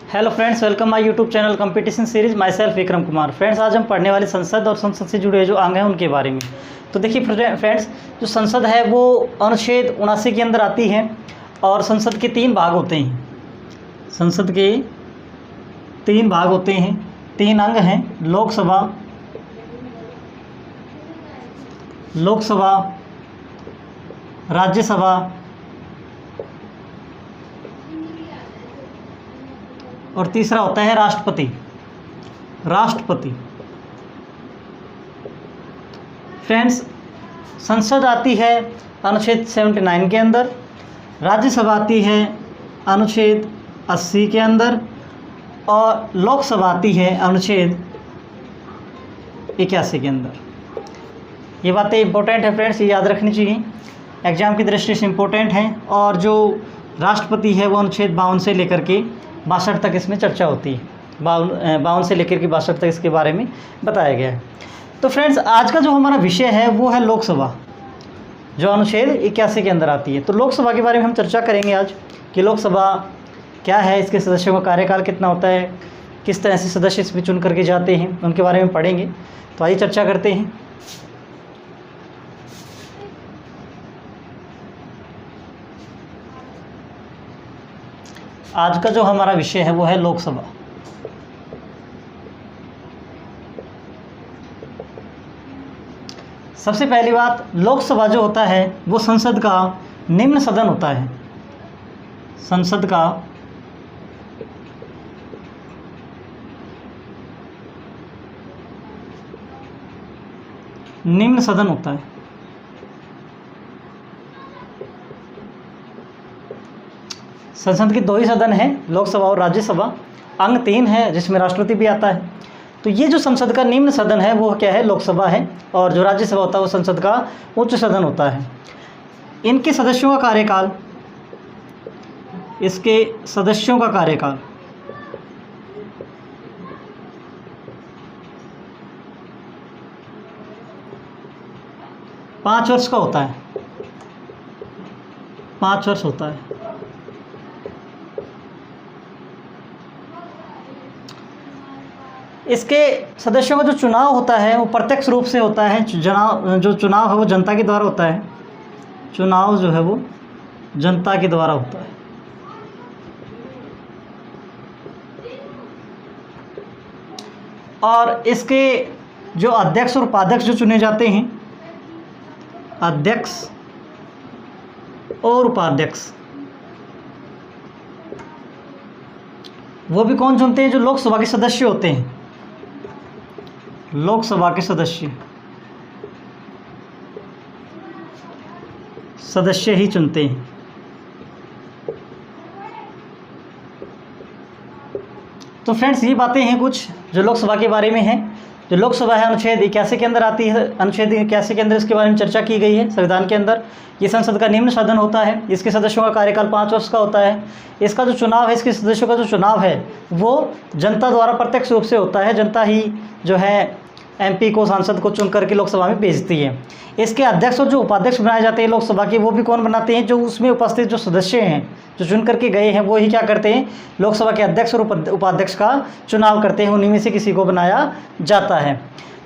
Hello friends, welcome my YouTube channel competition series. My self Vikram Kumar. Friends, आज हम पढ़ने वाले संसद और संसद से जुड़े जो अंग हैं उनके बारे में। तो देखिए फ्रेंड्स, जो संसद है वो अनुच्छेद 79 के अंदर आती है और संसद के 3 भाग होते हैं। संसद के 3 भाग होते हैं, 3 अंग हैं। लोकसभा, राज्यसभा और तीसरा होता है राष्ट्रपति। फ्रेंड्स, संसद आती है अनुच्छेद 79 के अंदर, राज्यसभा आती है अनुच्छेद 80 के अंदर और लोकसभा आती है अनुच्छेद 81 के अंदर। ये बातें इंपॉर्टेंट है फ्रेंड्स, ये याद रखनी चाहिए, एग्जाम की दृष्टि से इम्पोर्टेंट हैं। और जो राष्ट्रपति है वो अनुच्छेद 52 से लेकर के 62 तक इसमें चर्चा होती है। 52 से लेकर के 62 तक इसके बारे में बताया गया है। तो फ्रेंड्स, आज का जो हमारा विषय है वो है लोकसभा, जो अनुच्छेद 81 के अंदर आती है। तो लोकसभा के बारे में हम चर्चा करेंगे आज कि लोकसभा क्या है, इसके सदस्यों का कार्यकाल कितना होता है, किस तरह से सदस्य इसमें चुन करके जाते हैं, उनके बारे में पढ़ेंगे। तो आइए चर्चा करते हैं। आज का जो हमारा विषय है वो है लोकसभा। सबसे पहली बात, लोकसभा जो होता है वो संसद का निम्न सदन होता है। संसद का निम्न सदन होता है। संसद के 2 ही सदन हैं, लोकसभा और राज्यसभा। अंग 3 है जिसमें राष्ट्रपति भी आता है। तो ये जो संसद का निम्न सदन है वो क्या है, लोकसभा है। और जो राज्यसभा होता है वो संसद का उच्च सदन होता है। इनके सदस्यों का कार्यकाल, इसके सदस्यों का कार्यकाल 5 वर्ष का होता है। 5 वर्ष होता है। इसके सदस्यों का जो चुनाव होता है वो प्रत्यक्ष रूप से होता है। जो चुनाव है वो जनता के द्वारा होता है। चुनाव जो है वो जनता के द्वारा होता है। और इसके जो अध्यक्ष और उपाध्यक्ष जो चुने जाते हैं, अध्यक्ष और उपाध्यक्ष, वो भी कौन चुनते हैं, जो लोकसभा के सदस्य होते हैं। लोकसभा के सदस्य ही चुनते हैं। तो फ्रेंड्स, ये बातें हैं कुछ जो लोकसभा के बारे में हैं। जो लोकसभा है अनुच्छेद 81 के अंदर आती है। अनुच्छेद 81 के अंदर इसके बारे में चर्चा की गई है संविधान के अंदर। ये संसद का निम्न सदन होता है। इसके सदस्यों का कार्यकाल 5 वर्ष का होता है। इसका जो चुनाव है, इसके सदस्यों का जो चुनाव है वो जनता द्वारा प्रत्यक्ष रूप से होता है। जनता ही जो है एमपी को, सांसद को चुन करके लोकसभा में भेजती है। इसके अध्यक्ष और जो उपाध्यक्ष बनाए जाते हैं लोकसभा के, वो भी कौन बनाते हैं, जो उसमें उपस्थित जो सदस्य हैं, जो चुन करके गए हैं, वो ही क्या करते हैं, लोकसभा के अध्यक्ष और उपाध्यक्ष का चुनाव करते हैं। उन्हीं में से किसी को बनाया जाता है।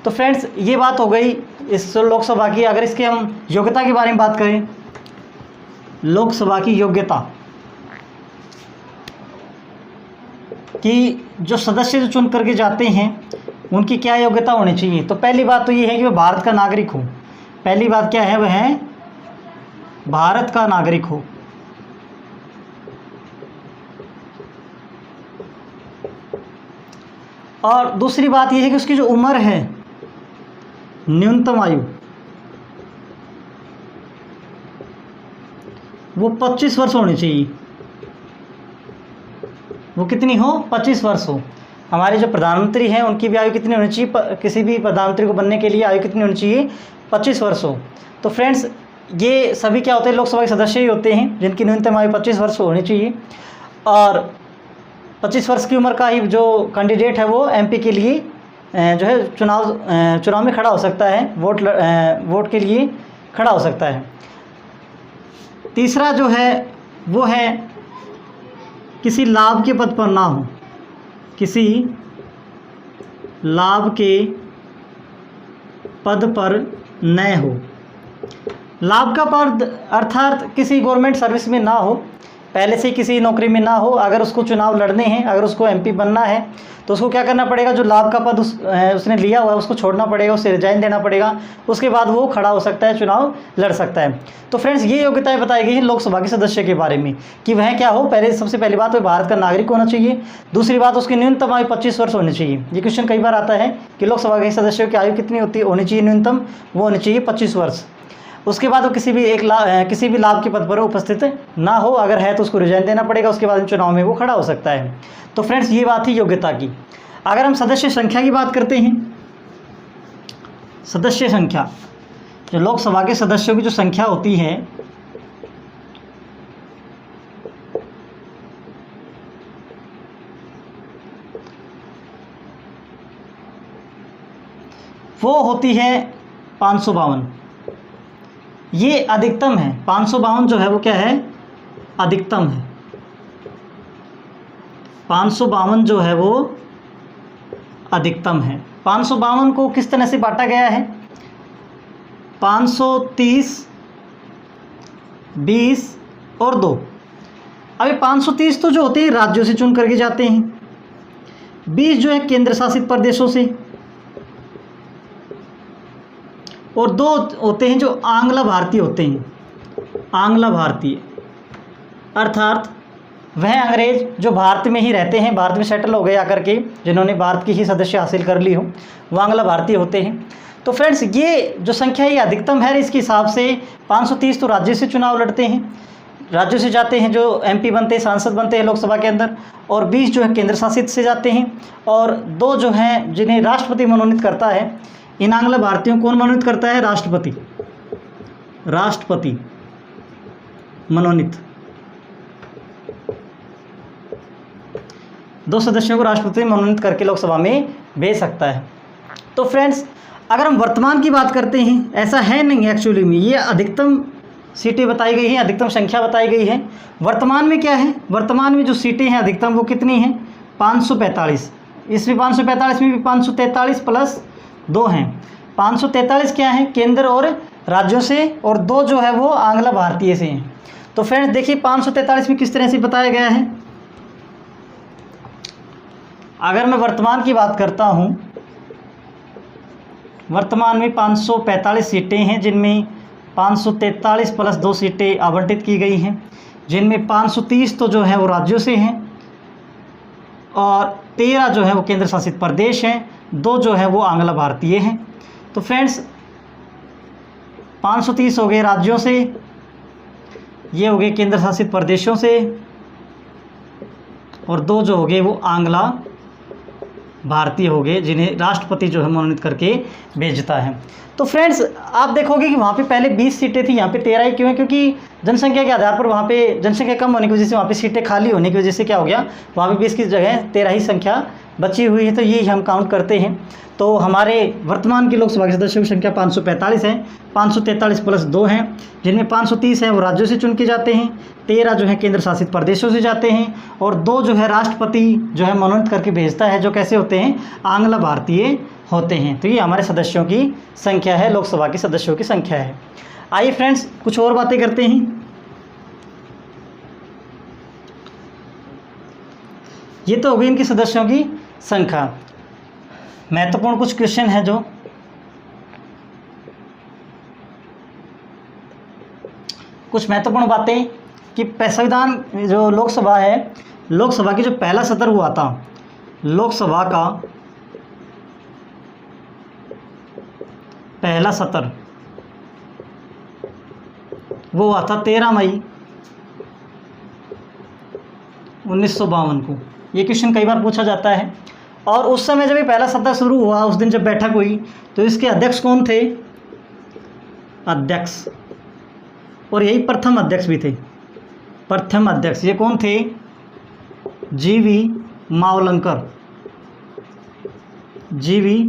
तो फ्रेंड्स, ये बात हो गई इस लोकसभा की। अगर इसके हम योग्यता के बारे में बात करें, लोकसभा की योग्यता कि जो सदस्य जो चुन करके जाते हैं उनकी क्या योग्यता होनी चाहिए। तो पहली बात तो ये है कि वह भारत का नागरिक हो। पहली बात क्या है, वह है भारत का नागरिक हो। और दूसरी बात यह है कि उसकी जो उम्र है, न्यूनतम आयु, वो 25 वर्ष होनी चाहिए। वो कितनी हो, 25 वर्ष हो। हमारे जो प्रधानमंत्री हैं उनकी भी आयु कितनी होनी चाहिए, किसी भी प्रधानमंत्री को बनने के लिए आयु कितनी होनी चाहिए, 25 वर्ष हो। तो फ्रेंड्स, ये सभी क्या होते हैं, लोकसभा के सदस्य ही होते हैं जिनकी न्यूनतम आयु 25 वर्ष होनी चाहिए। और 25 वर्ष की उम्र का ही जो कैंडिडेट है वो एमपी के लिए जो है चुनाव में खड़ा हो सकता है, वोट के लिए खड़ा हो सकता है। तीसरा जो है वो है किसी लाभ के पद पर ना हो। किसी लाभ के पद पर न हो। लाभ का पद अर्थात किसी गवर्नमेंट सर्विस में ना हो, पहले से किसी नौकरी में ना हो। अगर उसको चुनाव लड़ने हैं, अगर उसको एमपी बनना है, तो उसको क्या करना पड़ेगा, जो लाभ का पद उसने लिया हुआ है उसको छोड़ना पड़ेगा, उसे रिजाइन देना पड़ेगा। उसके बाद वो खड़ा हो सकता है, चुनाव लड़ सकता है। तो फ्रेंड्स, ये योग्यताएं बताई गई हैं लोकसभा के सदस्य के बारे में कि वह क्या हो। पहले सबसे पहली बात, वह भारत का नागरिक होना चाहिए। दूसरी बात, उसकी न्यूनतम आयु 25 वर्ष होनी चाहिए। ये क्वेश्चन कई बार आता है कि लोकसभा के सदस्यों की आयु कितनी होनी चाहिए न्यूनतम, वो होनी चाहिए 25 वर्ष। उसके बाद वो किसी भी लाभ के पद पर उपस्थित ना हो, अगर है तो उसको रिजाइन देना पड़ेगा। उसके बाद चुनाव में वो खड़ा हो सकता है। तो फ्रेंड्स, ये बात थी योग्यता की। अगर हम सदस्य संख्या की बात करते हैं, सदस्य संख्या, जो लोकसभा के सदस्यों की जो संख्या होती है, वो होती है 552। ये अधिकतम है। 552 जो है वो क्या है, अधिकतम है। 552 जो है वो अधिकतम है। 552 को किस तरह से बांटा गया है, 530, 20 और 2। अभी 530 तो जो होते हैं राज्यों से चुन करके जाते हैं, 20 जो है केंद्र शासित प्रदेशों से, और 2 होते हैं जो आंग्ल भारतीय होते हैं। आंग्ल भारतीय अर्थात वह अंग्रेज जो भारत में ही रहते हैं, भारत में सेटल हो गए आकर के, जिन्होंने भारत की ही सदस्य हासिल कर ली हो, वो आंग्ल भारतीय होते हैं। तो फ्रेंड्स, ये जो संख्या ये अधिकतम है। इसके हिसाब से 530 तो राज्य से चुनाव लड़ते हैं, राज्यों से जाते हैं जो एमपी बनते हैं, सांसद बनते हैं लोकसभा के अंदर, और 20 जो है केंद्र शासित से जाते हैं, और 2 जो हैं जिन्हें राष्ट्रपति मनोनीत करता है। इन आंग्ल भारतीयों को कौन मनोनीत करता है, राष्ट्रपति मनोनीत। 2 सदस्यों को राष्ट्रपति मनोनीत करके लोकसभा में भेज सकता है। तो फ्रेंड्स, अगर हम वर्तमान की बात करते हैं, ऐसा है नहीं एक्चुअली में, ये अधिकतम सीटें बताई गई हैं, अधिकतम संख्या बताई गई है। वर्तमान में क्या है, वर्तमान में जो सीटें हैं अधिकतम वो कितनी हैं, 545। इसमें 545 में भी 543 प्लस 2 हैं। 543 क्या है, केंद्र और राज्यों से, और 2 जो है वो आंग्ल भारतीय से हैं। तो फ्रेंड्स देखिए, 543 में किस तरह से बताया गया है। अगर मैं वर्तमान की बात करता हूँ, वर्तमान में 545 सीटें हैं, जिनमें 543 प्लस 2 सीटें आवंटित की गई हैं, जिनमें 530 तो जो है वो राज्यों से हैं, और 13 जो है वो केंद्र शासित प्रदेश हैं, 2 जो है वो आंग्ल भारतीय हैं। तो फ्रेंड्स, 530 हो गए राज्यों से, ये हो गए केंद्र शासित प्रदेशों से, और 2 जो हो गए वो आंग्ल भारतीय हो गए, जिन्हें राष्ट्रपति जो है मनोनीत करके भेजता है। तो फ्रेंड्स, आप देखोगे कि वहाँ पे पहले 20 सीटें थी, यहाँ पे 13 ही क्यों है, क्योंकि जनसंख्या के आधार पर वहाँ पे जनसंख्या कम होने की वजह से वहाँ पे सीटें खाली होने की वजह से क्या हो गया, वहाँ पे 20 की जगह 13 ही संख्या बची हुई है। तो ये हम काउंट करते हैं। तो हमारे वर्तमान की लोकसभा के सदस्यों की संख्या 545 है। 543 प्लस 2 हैं, जिनमें 530 हैं वो राज्यों से चुन के जाते हैं, 13 जो है केंद्र शासित प्रदेशों से जाते हैं, और 2 जो है राष्ट्रपति जो है मनोनीत करके भेजता है, जो कैसे होते हैं, आंग्ल भारतीय होते हैं। तो ये हमारे सदस्यों की संख्या है, लोकसभा के सदस्यों की संख्या है। आइए फ्रेंड्स, कुछ और बातें करते हैं। ये तो हो गई इनके सदस्यों की संख्या। महत्वपूर्ण कुछ क्वेश्चन है जो कुछ महत्वपूर्ण बातें कि संविधान जो लोकसभा है, लोकसभा की जो पहला सत्र हुआ था, लोकसभा का पहला सत्र वो हुआ था 13 मई 1952 को। ये क्वेश्चन कई बार पूछा जाता है। और उस समय जब ये पहला सत्र शुरू हुआ, उस दिन जब बैठक हुई, तो इसके अध्यक्ष कौन थे, अध्यक्ष, और यही प्रथम अध्यक्ष भी थे। प्रथम अध्यक्ष ये कौन थे, जीवी मावलंकर। जीवी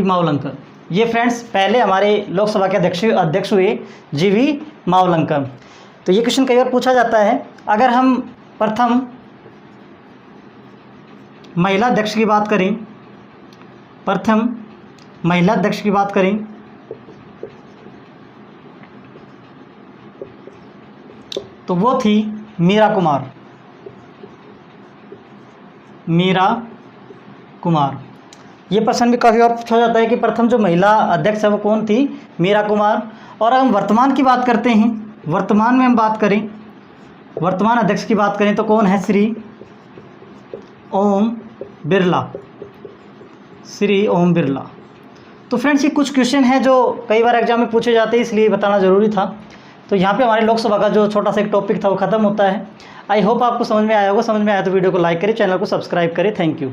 मावलंकर ये फ्रेंड्स पहले हमारे लोकसभा के अध्यक्ष हुए, जीवी मावलंकर। तो ये क्वेश्चन कई बार पूछा जाता है। अगर हम प्रथम महिला अध्यक्ष की बात करें, प्रथम महिला अध्यक्ष की बात करें तो वो थी मीरा कुमार। मीरा कुमार। ये प्रश्न भी काफ़ी और पूछा जाता है कि प्रथम जो महिला अध्यक्ष है वो कौन थी, मीरा कुमार। और हम वर्तमान की बात करते हैं, वर्तमान में हम बात करें, वर्तमान अध्यक्ष की बात करें तो कौन है, श्री ओम बिरला, श्री ओम बिरला। तो फ्रेंड्स ये कुछ क्वेश्चन हैं जो कई बार एग्जाम में पूछे जाते हैं, इसलिए बताना ज़रूरी था। तो यहाँ पे हमारे लोकसभा का जो छोटा सा एक टॉपिक था वो ख़त्म होता है। आई होप आपको समझ में आया होगा। समझ में आया तो वीडियो को लाइक करें, चैनल को सब्सक्राइब करें। Thank you.